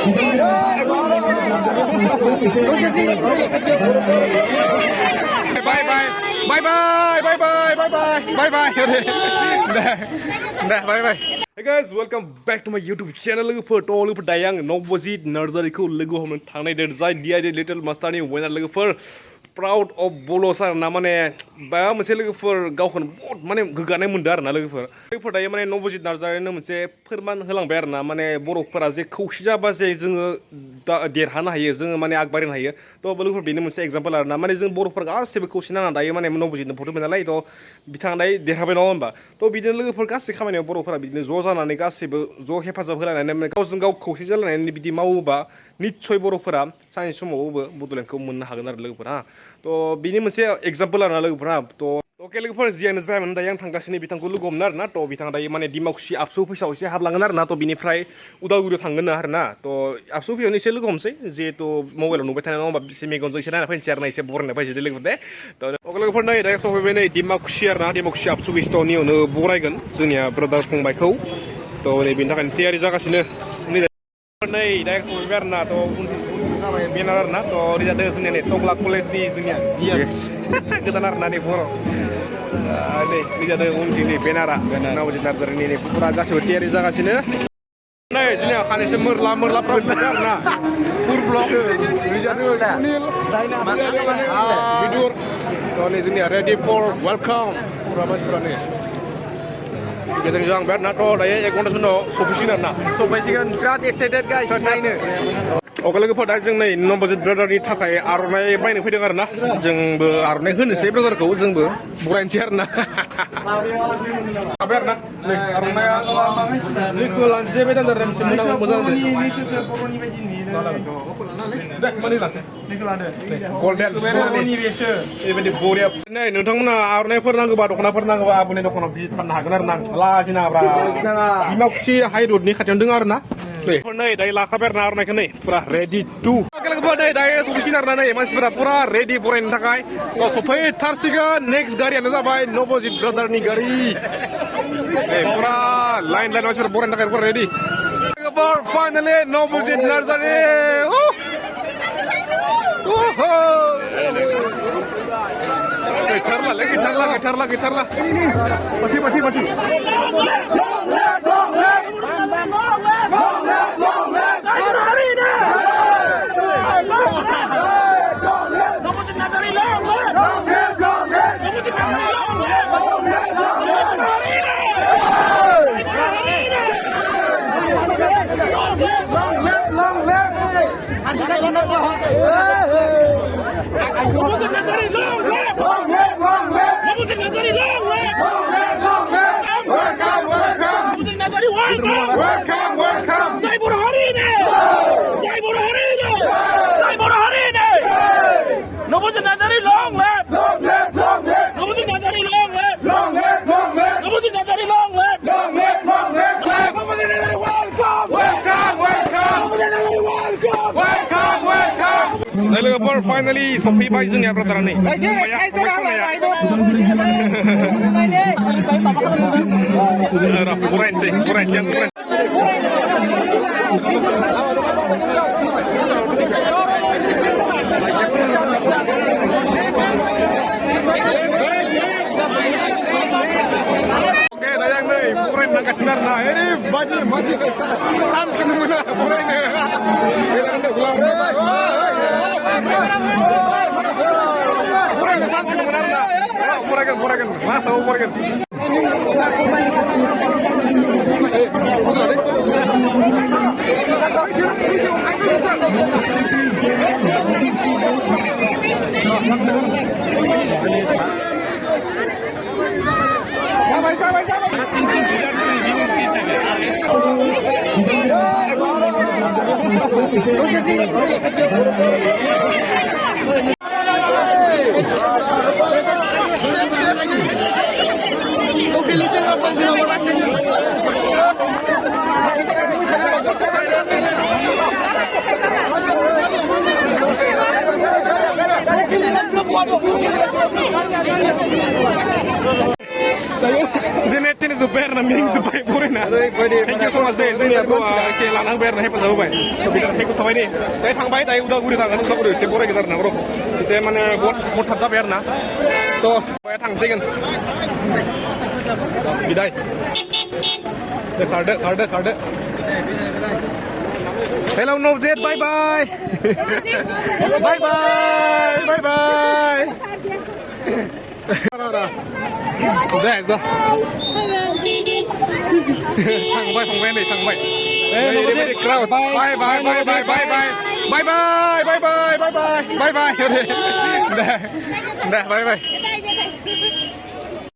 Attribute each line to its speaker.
Speaker 1: Bye bye. Bye bye. Bye bye. Bye bye. Bye bye. Bye bye. Hey guys, welcome back to my YouTube channel. लोगोफोर थ' लोगोफोर दायो आङो नबजित नार्जारिखौ लोगो हमनो थांनाय जाय DID लिटिल मास्टारनि विनार लोगोफोर प्राउड अफ बल'स आरोना माने माबा मोनसे लोगोफोर गावखौनो बहुत माने गोग्गानाय मोनदों आरोना लोगोफोर दायो माने नबजित नार्जारिनो मोनसे फोरमान होलांबाय आरोना माने बर'फोरा जे खौसे जाबा जे जोङो देरहानो हायो जोङो माने आगबारिनो हायो थ' लोगोफोर बेनो मोनसे एग्जाम्पल आरोना माने जों बर'फोर गासैबो खौसे नांना दायो माने नबजितनो भट होबाय नालाय थ' बिथाङा दायो देरहाबाय नङा होनबा थ' बिदिनो लोगोफोर गासै खामानियाव बर'फोरा बिदिनो ज' जानानै गासैबो ज' हेफाजाब होलायनानै गावजों गाव खौसे जालायनानै बिदि मावोबा निस्सय बर'फोरा सानसे समावबो बड'लेण्डखौ मोननो हागोन आरो लोगोफोर हा थ' बिनि मोनसे एग्जाम्पल आरोना लोगोफोर हा थ' अके लोगोफोर जियानो जायामोन दायो आं थांगासिनो बिथांखौ लोगो हमनो आरोना थ' बिथाङा दायो माने डिमाकुसि आबसु अफिसाव एसे हाबलांगोन आरोना थ' बिनिफ्राय उदालगुरियाव थांगोन आरोना थ' आबसु अफिसावनो एसे लोगो हमसै जिहेतु मबाइलाव नुबाय थानाय नङा होमबा एसे मेगनजों एसे नायना फैनोसै आरोना एसे बरायना फैनोसै लोगोफोर दे थ' अके लोगोफोर नै दायो सफैबाय नै डिमाकुसि आरोना डिमाकुसि आबसु अफिसनियावनो बरायगोन जोंनिया ब्रादार फंबायखौ थ' नै बेनि थाखायनो थियारि जागासिनो नै दायो सफैबाय आरोना थ' बेनार आरोना थ' ओरै जादों जोंनिया नै टंला कलेजनि जोंनिया गोदान आरोना नै बर' नै ओरै जादों उनथिं नै बेनारा नबजित नार्जारिनि नै फुरा गासैबो थियारि जागासिनो नै जोंनिया खानैसो मोरलाफ्रा आरोना पुर ब्लक ओरै जादों सुनिल बिदुर थ' नै जोंनिया रेडि फर वेलकाम फुरा मानसिफ्रा नै गेजेरजों जालांबाय आरोना थ' दायो 1 घन्टासो उनाव सफैसिगोन आरोना सफैसिगोन बिराद एक्साइटेड गाइस नायनो अके लोगोफोर दा जों नै नबजित ब्रादारनि थाखाय आर'नाइ बायनो फैदों आरोना जोंबो आर'नाइ होनोसै ब्रादारखौ जोंबो बरायनोसै आरोना हाबाय आरोना नै आर'नाइया नैखौ लानोसै बे दान्दार मोनसे मोजां दे माने लानोसै गल्डेन बेबायदि बरिया नै नोंथांमोना आर'नाइफोर नांगौबा दख'नाफोर नांगौबा आबुनि दखानाव भिजिट खालामनो हागोन आरो ना लाजिनाङाब्रा डिमाकुसि हाइ रडनि खाथियावनो दङ आरोना नै दायो लाखाबाय आरोना आर'नाइखौ नै फुरा रेडि टु नै दायो सफैसिगोन आरोना नै मानसिफोरा फुरा रेडि बरायनो थाखाय सफैथारसिगोन नेक्स्ट गारियानो जाबाय नबजित ब्रादारनि गारि फुरा लाइन मानसिफोरा बरायनो थाखाय फुरा रेडि फाइनालि नबजित नार्जारि गिटारला पार्टी लोगोफोर फाइनालि सफैबाय जोंनिया ब्रादारा नै बरायनोसै नांगासिनो आरोना ओरैबायदि मानसिखौ सान्सखौनो मोना बरायनो सान्सखौनो मोना आरोना बरायगोन लास्टआव बरायगोन Zinetin zuper na ming zupai pure na. Thank you so much deh जोंनिया एसे लाना होबाय आरो हेफाजाब होबाय बिदिनो थेंक थाबाय दे दायो थांबाय दायो उदालगुरि थांगोन उदालगुरि एसे बरायगोन आरो ना र' एसे माने बहुत थाब जाबाय आरो ना थ' थांसिगोन बिदाय दे खारदो Hello Novzet bye bye bye bye udah zo थांबाय नै थांबाय ओरै crowd bye bye bye bye